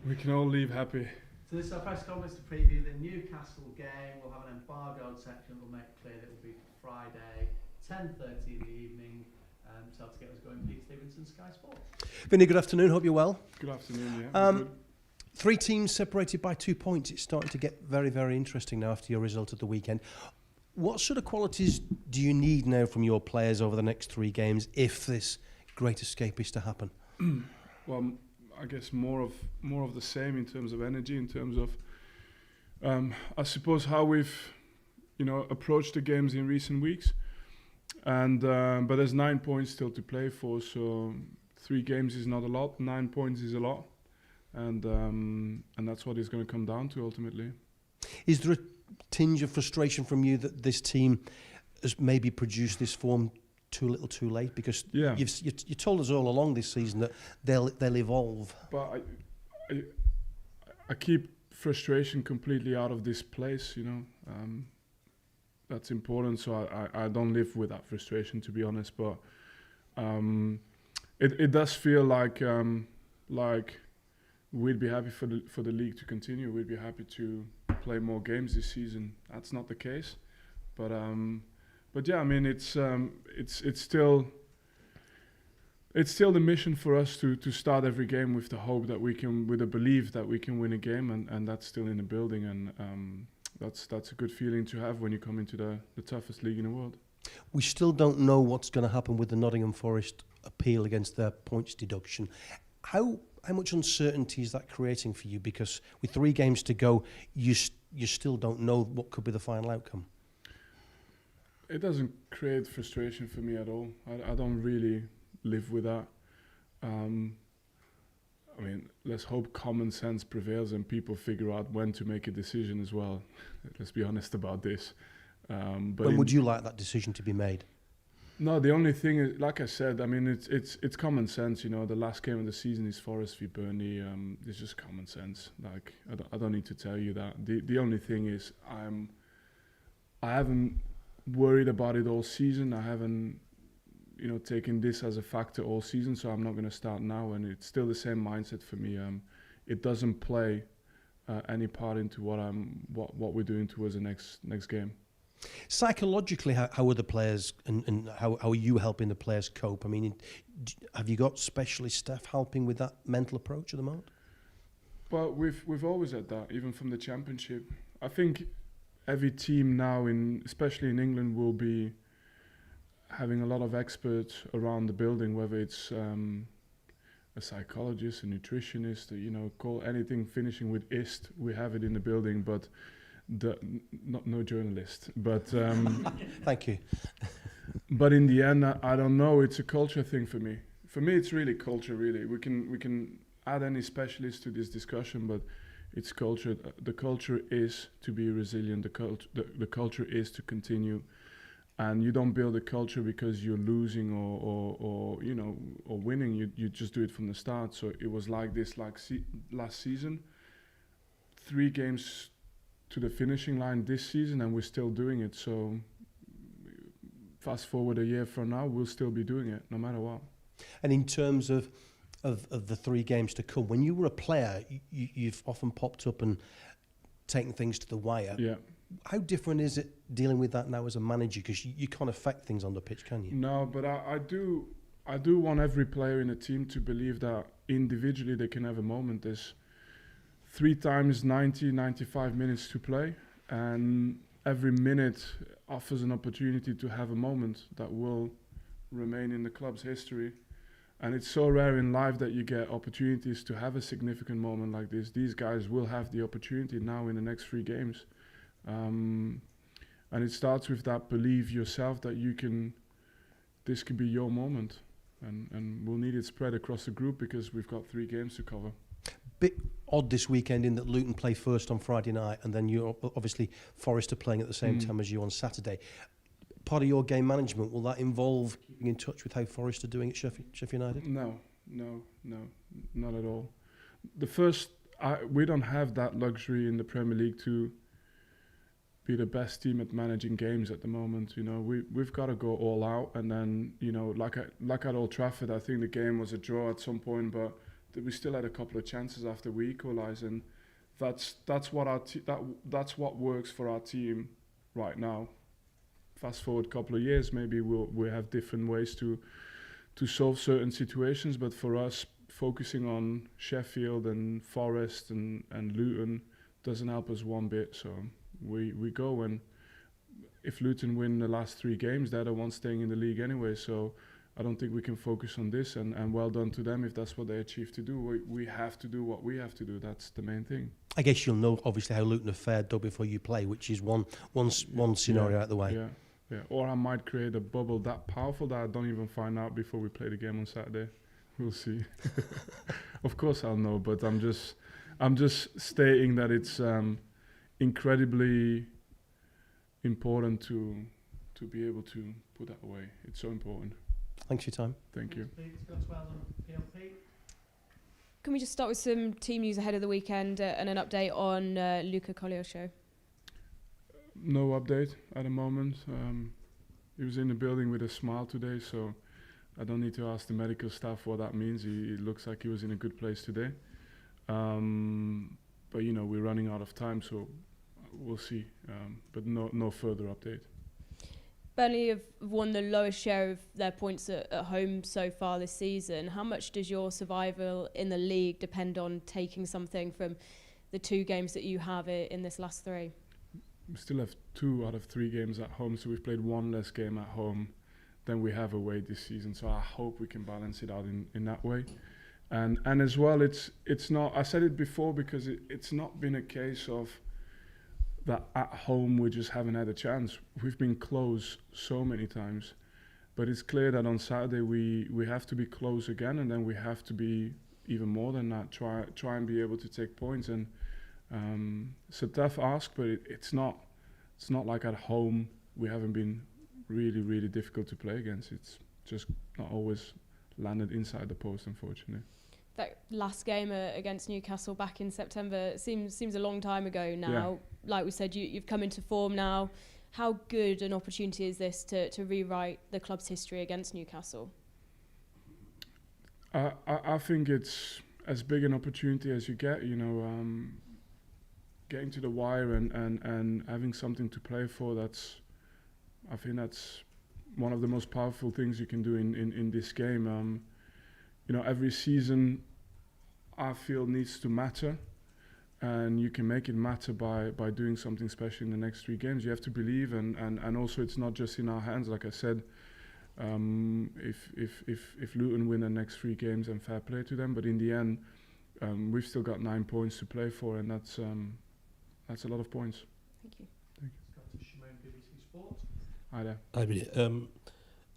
We can all leave happy. So this is our press conference to preview the Newcastle game. We'll have an embargoed section that will make clear that it will be Friday, 10:30 in the evening. So to get us going, Pete Stevenson, Sky Sports. Vinny, good afternoon. Hope you're well. Good afternoon, yeah. Good. 3 teams separated by 2 points. It's starting to get very, very interesting now after your result at the weekend. What sort of qualities do you need now from your players over the next 3 games if this great escape is to happen? Well, I guess more of the same in terms of energy, in terms of I suppose how we've approached the games in recent weeks. And but there's 9 points still to play for, so 3 games is not a lot. 9 points is a lot, and that's what it's going to come down to ultimately. Is there a tinge of frustration from you that this team has maybe produced this form too little, too late? Because you told us all along this season that they'll evolve. But I keep frustration completely out of this place, That's important, so I don't live with that frustration, to be honest. But it does feel like we'd be happy for the league to continue. We'd be happy to play more games this season. That's not the case, but yeah, I mean it's still the mission for us to start every game with the hope that we can, with the belief that we can win a game, and that's still in the building, and that's a good feeling to have when you come into the toughest league in the world. We still don't know what's going to happen with the Nottingham Forest appeal against their points deduction. How much uncertainty is that creating for you? Because with 3 games to go, you still don't know what could be the final outcome. It doesn't create frustration for me at all. I don't really live with that. I mean, let's hope common sense prevails and people figure out when to make a decision as well. Let's be honest about this. But when would you like that decision to be made? No, the only thing is, like I said, I mean, it's common sense. The last game of the season is Forest v Burnley. It's just common sense. Like I don't need to tell you that. The only thing is, I haven't worried about it all season. I haven't taking this as a factor all season, so I'm not going to start now, and it's still the same mindset for me. It doesn't play any part into what we're doing towards the next game. Psychologically, how are the players and how are you helping the players cope? I mean, have you got specialist staff helping with that mental approach at the moment? Well, we've always had that, even from the Championship. I think every team now, especially in England, will be having a lot of experts around the building, whether it's a psychologist, a nutritionist, call anything finishing with "ist", we have it in the building, but no journalist. But thank you. But in the end, I don't know. It's a culture thing for me. For me, it's really culture. Really, we can add any specialist to this discussion, but it's culture. The culture is to be resilient. The culture is to continue. And you don't build a culture because you're losing or winning. You just do it from the start. So it was like this, last season. 3 games to the finishing line this season, and we're still doing it. So fast forward a year from now, we'll still be doing it, no matter what. And in terms of the 3 games to come, when you were a player, you've often popped up and taken things to the wire. Yeah. How different is it dealing with that now as a manager? Because you can't affect things on the pitch, can you? No, but I do want every player in a team to believe that individually they can have a moment. There's 3 times 90, 95 minutes to play, and every minute offers an opportunity to have a moment that will remain in the club's history. And it's so rare in life that you get opportunities to have a significant moment like this. These guys will have the opportunity now in the next 3 games. And it starts with that belief yourself that this could be your moment, and we'll need it spread across the group because we've got 3 games to cover. Bit odd this weekend in that Luton play first on Friday night, and then you're obviously Forest are playing at the same time as you on Saturday. Part of your game management, will that involve keeping in touch with how Forest are doing at Sheffield United? No, not at all. We don't have that luxury in the Premier League to be the best team at managing games at the moment. We've got to go all out, and then like at Old Trafford, I think the game was a draw at some point, but we still had a couple of chances after we equalised, and that's what that's what works for our team right now. Fast forward a couple of years, maybe we'll have different ways to solve certain situations, but for us, focusing on Sheffield and Forest and Luton doesn't help us one bit. So we go, and if Luton win the last 3 games, they're the ones staying in the league anyway. So I don't think we can focus on this, and well done to them if that's what they achieve to do. We have to do what we have to do. That's the main thing. I guess you'll know obviously how Luton have fared though before you play, which is one scenario out the way. Yeah. Or I might create a bubble that powerful that I don't even find out before we play the game on Saturday. We'll see. Of course I'll know, but I'm just stating that it's incredibly important to be able to put that away. It's so important. Thanks for your time. Thank you. Pete, let's go to Wales on PLP. Can we just start with some team news ahead of the weekend and an update on Luca Collio's show? No update at the moment. He was in the building with a smile today, so I don't need to ask the medical staff what that means. It looks like he was in a good place today. But we're running out of time, so we'll see. But no further update. Burnley have won the lowest share of their points at home so far this season. How much does your survival in the league depend on taking something from the 2 games that you have in this last 3? We still have 2 out of 3 games at home, so we've played 1 less game at home than we have away this season. So I hope we can balance it out in that way. And as well, it's not. I said it before because it's not been a case of that at home we just haven't had a chance. We've been close so many times, but it's clear that on Saturday we have to be close again, and then we have to be even more than that. Try and be able to take points, and it's a tough ask, but it's not like at home we haven't been really difficult to play against. It's just not always landed inside the post, unfortunately. That last game against Newcastle back in September seems a long time ago now. Yeah. Like we said, you've come into form now. How good an opportunity is this to rewrite the club's history against Newcastle? I think it's as big an opportunity as you get. Getting to the wire and having something to play for. I think that's one of the most powerful things you can do in this game. Every season I feel needs to matter, and you can make it matter by doing something special in the next 3 games. You have to believe, and also it's not just in our hands. Like I said, if Luton win the next 3 games, then fair play to them. But in the end, we've still got 9 points to play for, and that's a lot of points. Thank you. Let's go to Shimon, BBC Sport. Hi there. Hi, Billy.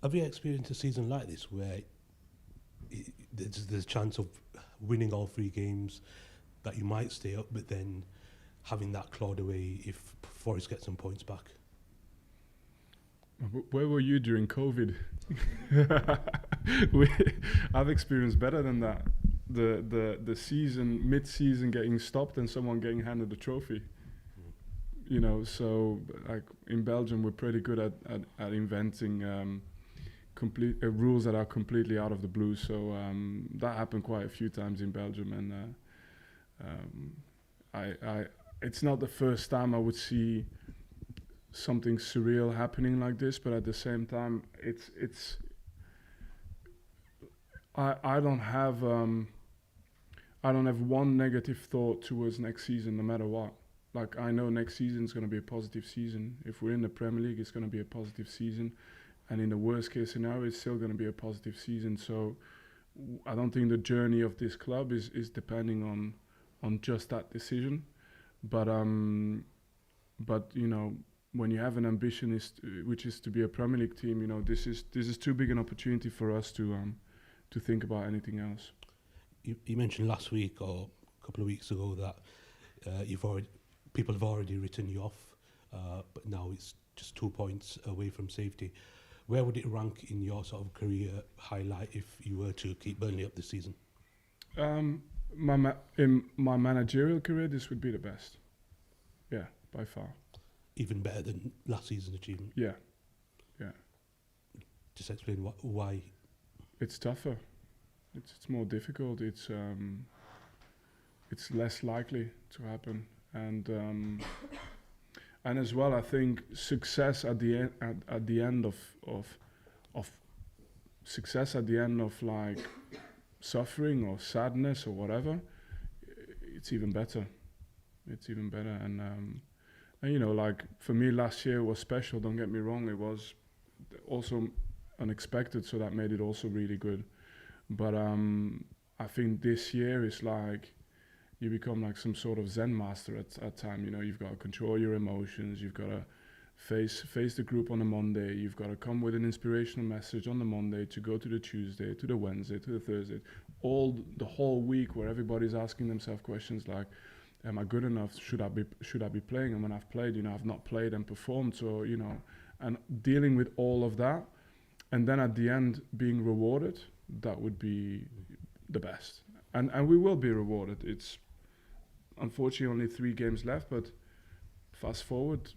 Have you experienced a season like this where there's a chance of winning all 3 games, that you might stay up, but then having that clawed away if Forest get some points back? Where were you during COVID? I've experienced better than that. The season, mid-season getting stopped and someone getting handed the trophy. So like in Belgium, we're pretty good at inventing complete rules that are completely out of the blue. So that happened quite a few times in Belgium, and it's not the first time I would see something surreal happening like this, but at the same time, I don't have one negative thought towards next season, no matter what. Like, I know next season is going to be a positive season. If we're in the Premier League, it's going to be a positive season. And in the worst case scenario, it's still going to be a positive season. So I don't think the journey of this club is depending on just that decision. But when you have an ambition which is to be a Premier League team, this is too big an opportunity for us to think about anything else. You mentioned last week or a couple of weeks ago that people have already written you off, but now it's just 2 points away from safety. Where would it rank in your sort of career highlight if you were to keep Burnley up this season? In my managerial career, this would be the best. Yeah, by far. Even better than last season's achievement? Yeah. Just explain why. It's tougher. it's more difficult. It's less likely to happen, and as well, I think success at the end of success at the end of like suffering or sadness or whatever, it's even better. It's even better, and you know, like for me, last year was special. Don't get me wrong; it was also unexpected, so that made it also really good. But I think this year is like you become like some sort of Zen master at time. You know, you've got to control your emotions. You've got to face the group on a Monday. You've got to come with an inspirational message on the Monday to go to the Tuesday, to the Wednesday, to the Thursday, the whole week where everybody's asking themselves questions like, am I good enough? Should I be playing? And when I've played, you know, I've not played and performed. So, you know, and dealing with all of that, and then at the end being rewarded, that would be the best. And we will be rewarded. It's unfortunately only 3 games left, but fast forward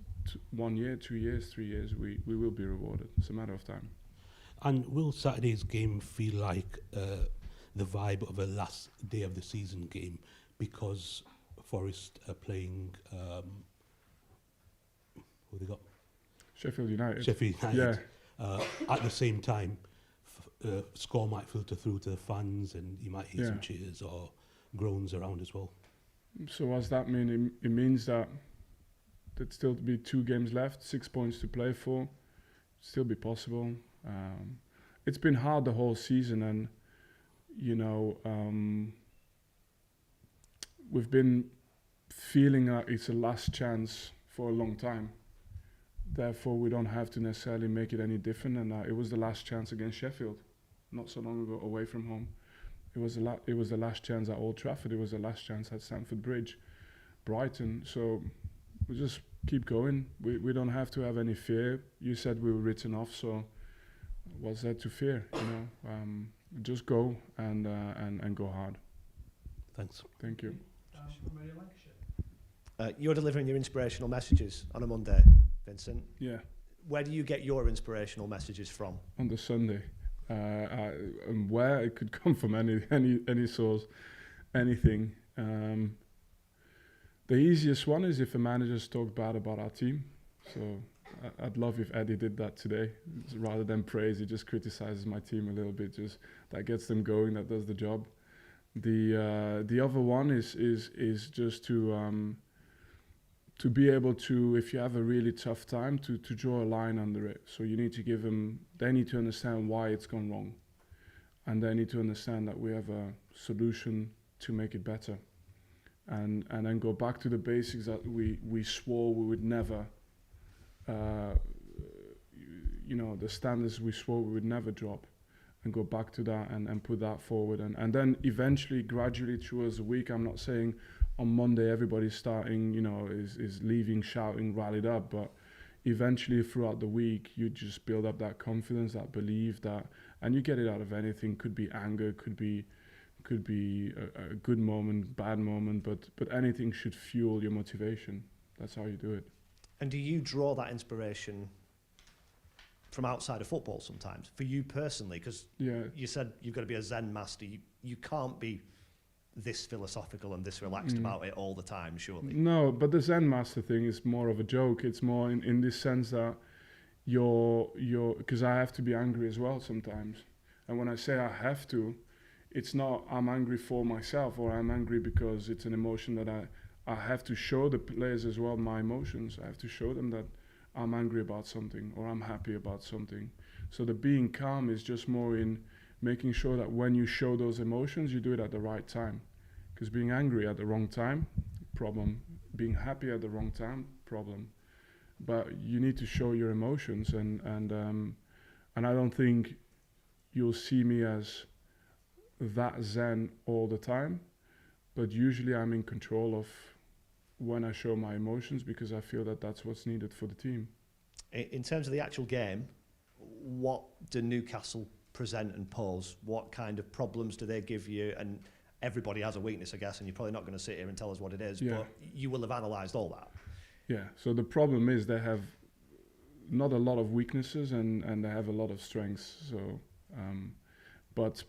1 year, 2 years, 3 years, we will be rewarded. It's a matter of time. And will Saturday's game feel like the vibe of a last day of the season game, because Forest are playing who they got? Sheffield United. Sheffield United. Yeah. At the same time, score might filter through to the fans, and you might hear some cheers or groans around as well. So what's that mean? It means that there'd still be 2 games left, 6 points to play for, still be possible. It's been hard the whole season, and you know, we've been feeling that it's a last chance for a long time. Therefore, we don't have to necessarily make it any different. And it was the last chance against Sheffield, not so long ago, away from home. It was the last chance at Old Trafford. It was the last chance at Stamford Bridge, Brighton. So we just keep going. We don't have to have any fear. You said we were written off, so what's there to fear? You know, just go and go hard. Thanks. Thank you. From Radio Lancashire. You're delivering your inspirational messages on a Monday, Vincent. Yeah, Where do you get your inspirational messages from? on the Sunday. And where it could come from any source, anything. The easiest one is if a manager's talked bad about our team. So I'd love if Eddie did that today. Rather than praise, he just criticizes my team a little bit. Just that gets them going. That does the job. The other one is just to be able to, if you have a really tough time, to draw a line under it. So you need to give them, they need to understand why it's gone wrong. And they need to understand that we have a solution to make it better. And then go back to the basics that we swore we would never, you know, the standards we swore we would never drop. And go back to that and put that forward. And then eventually, gradually, through the week, I'm not saying on Monday everybody's starting, you know, is leaving, shouting, rallied up. But eventually, throughout the week, you just build up that confidence, that belief, and you get it out of anything. Could be anger, could be a good moment, bad moment, but anything should fuel your motivation. That's how you do it. And do you draw that inspiration from outside of football sometimes, for you personally? Because you said you've got to be a Zen master. You can't be this philosophical and this relaxed about it all the time, surely. No, but the Zen master thing is more of a joke. It's more in this sense that you're because I have to be angry as well sometimes. And when I say I have to, it's not I'm angry for myself or I'm angry because it's an emotion that I have to show the players as well my emotions. I have to show them that I'm angry about something or I'm happy about something. So the being calm is just more in making sure that when you show those emotions, you do it at the right time. Because being angry at the wrong time, problem. Being happy at the wrong time, problem. But you need to show your emotions, and I don't think you'll see me as that Zen all the time. But usually I'm in control of when I show my emotions because I feel that that's what's needed for the team. In terms of the actual game, what do Newcastle present and pose? What kind of problems do they give you? And everybody has a weakness, I guess, and you're probably not going to sit here and tell us what it is, but you will have analysed all that. Yeah, so the problem is they have not a lot of weaknesses and they have a lot of strengths. So, but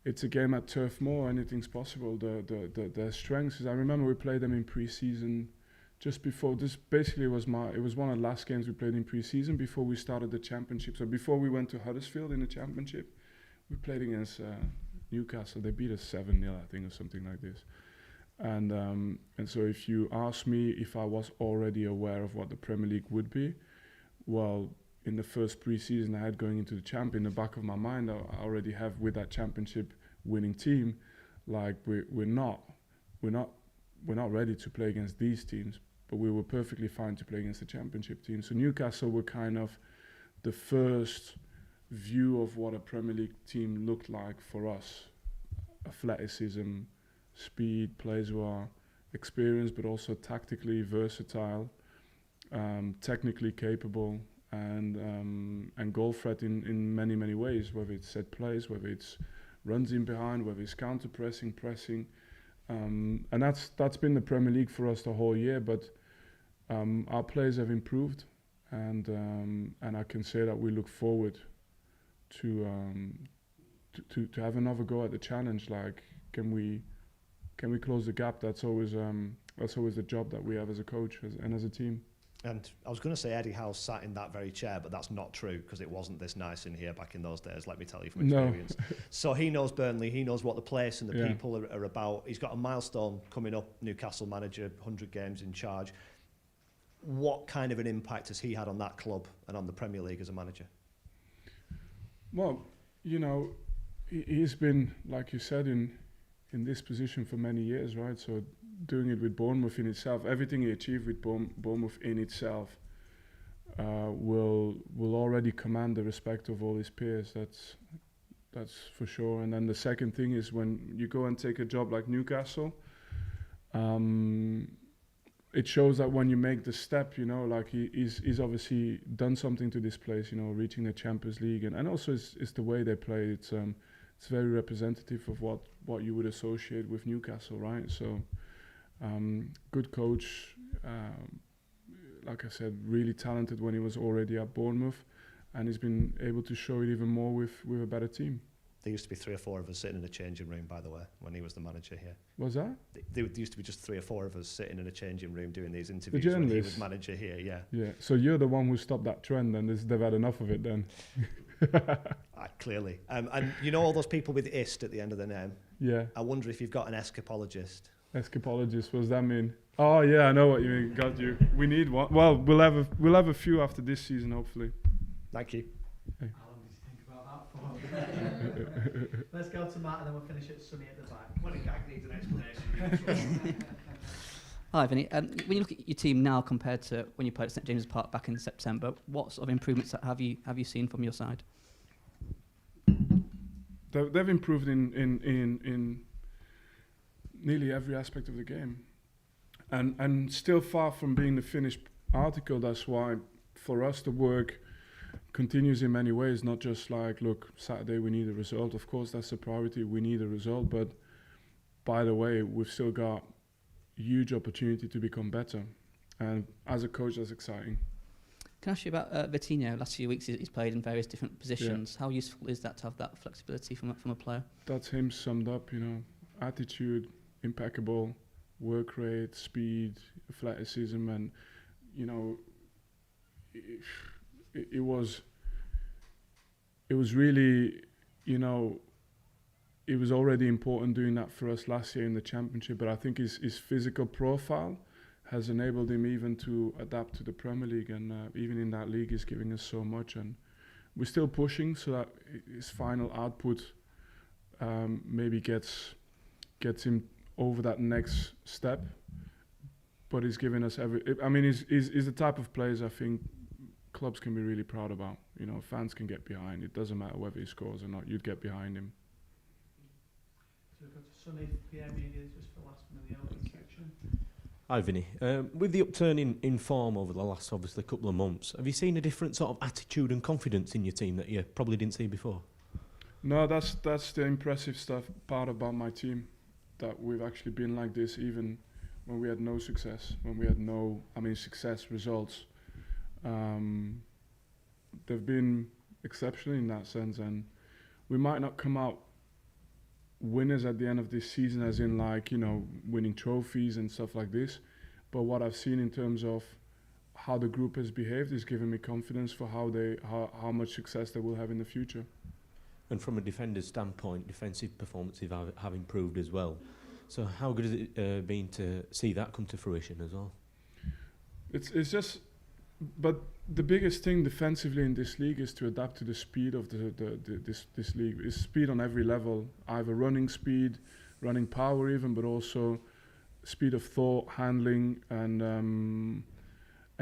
it's a game at Turf Moor. Anything's possible. Their strengths is, I remember we played them in pre-season just before this. Basically, it was one of the last games we played in pre-season before we started the championship. So before we went to Huddersfield in the championship, we played against Newcastle. They beat us 7-0, I think, or something like this. And so if you ask me if I was already aware of what the Premier League would be, well, in the first pre-season I had going into the champ, in the back of my mind, I already have with that championship winning team, like we're not ready to play against these teams, but we were perfectly fine to play against the championship team. So Newcastle were kind of the first view of what a Premier League team looked like for us. Athleticism, speed, players who are experienced but also tactically versatile, technically capable, and goal threat in many ways, whether it's set plays, whether it's runs in behind, whether it's counter pressing, and that's been the Premier League for us the whole year. But our players have improved, and I can say that we look forward to have another go at the challenge. Like, can we close the gap? That's always the job that we have as a coach and as a team. And I was going to say Eddie Howe sat in that very chair, but that's not true, because it wasn't this nice in here back in those days, let me tell you from experience. No. So he knows Burnley, he knows what the place and the people are about. He's got a milestone coming up, Newcastle manager, 100 games in charge. What kind of an impact has he had on that club and on the Premier League as a manager? Well, he's been, like you said, in this position for many years, right? So doing it with Bournemouth in itself, everything he achieved with Bournemouth in itself will already command the respect of all his peers. That's for sure. And then the second thing is, when you go and take a job like Newcastle, it shows that when you make the step, like he's obviously done something to this place, reaching the Champions League, and also it's the way they play. It's very representative of what you would associate with Newcastle, right? So good coach, like I said, really talented when he was already at Bournemouth, and he's been able to show it even more with a better team. There used to be 3 or 4 of us sitting in a changing room, by the way, when he was the manager here. Was that? There used to be just 3 or 4 of us sitting in a changing room doing these interviews when he was manager here, yeah. Yeah, so you're the one who stopped that trend, and they've had enough of it then. Clearly. And all those people with ist at the end of the name? Yeah. I wonder if you've got an escapologist. Escapologist, what does that mean? Oh yeah, I know what you mean. Got you. We need one. Well, we'll have a few after this season, hopefully. Thank you. How long did you think about that for? Let's go to Matt, and then we'll finish it Sonny at the back. When a gag needs an explanation. Hi, Vinny. When you look at your team now compared to when you played at St James's Park back in September, what sort of improvements have you seen from your side? They've improved in nearly every aspect of the game, and still far from being the finished article. That's why for us the work continues in many ways, not just like, look, Saturday we need a result. Of course that's a priority, we need a result, but by the way, we've still got huge opportunity to become better, and as a coach that's exciting. Can I ask you about Vitinho? Last few weeks he's played in various different positions. Yeah. How useful is that to have that flexibility from a player? That's him summed up, attitude, impeccable, work rate, speed, athleticism, and it was really, it was already important doing that for us last year in the championship, but I think his physical profile has enabled him even to adapt to the Premier League, and even in that league he's giving us so much, and we're still pushing so that his final output maybe gets him over that next step, but he's giving us he's the type of players I think clubs can be really proud about. Fans can get behind. It doesn't matter whether he scores or not, you'd get behind him. So we've got to Sonny, PA Media, just for the last one in the open section. Hi Vinny, with the upturn in form over the last obviously couple of months, have you seen a different sort of attitude and confidence in your team that you probably didn't see before? No, that's the impressive part about my team, that we've actually been like this even when we had no success, when we had success results. They've been exceptional in that sense, and we might not come out winners at the end of this season, as in like, you know, winning trophies and stuff like this. But what I've seen in terms of how the group has behaved is giving me confidence for how much success they will have in the future. And from a defender's standpoint, defensive performances have improved as well. So how good has it been to see that come to fruition as well? It's just, but the biggest thing defensively in this league is to adapt to the speed of this league. It's speed on every level, either running speed, running power even, but also speed of thought, handling, and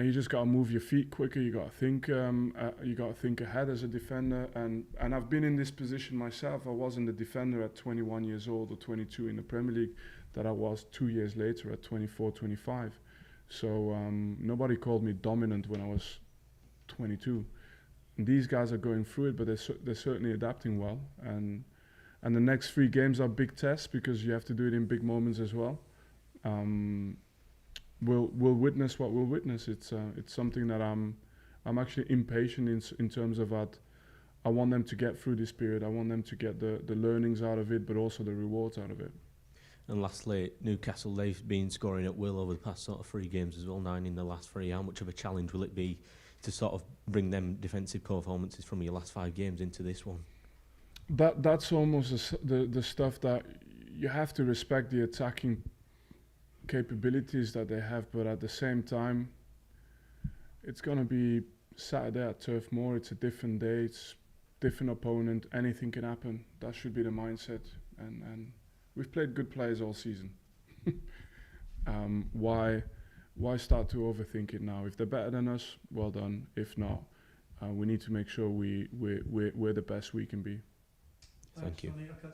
you just got to move your feet quicker. You got to think ahead as a defender. And I've been in this position myself. I wasn't the defender at 21 years old or 22 in the Premier League that I was 2 years later at 24, 25. So nobody called me dominant when I was 22. And these guys are going through it, but they're certainly adapting well. And the next 3 games are big tests because you have to do it in big moments as well. We'll witness what we'll witness. It's something that I'm actually impatient in terms of that. I want them to get through this period. I want them to get the learnings out of it, but also the rewards out of it. And lastly, Newcastle, they've been scoring at will over the past sort of 3 games as well, 9 in the last 3. How much of a challenge will it be to sort of bring them defensive performances from your last 5 games into this one? That's almost the stuff that you have to respect the attacking capabilities that they have, but at the same time, it's going to be Saturday at Turf Moor. It's a different day, it's different opponent, anything can happen. That should be the mindset, and we've played good players all season. Why start to overthink it now? If they're better than us, well done. If not, we need to make sure we're the best we can be. Thank you. Tony. Okay,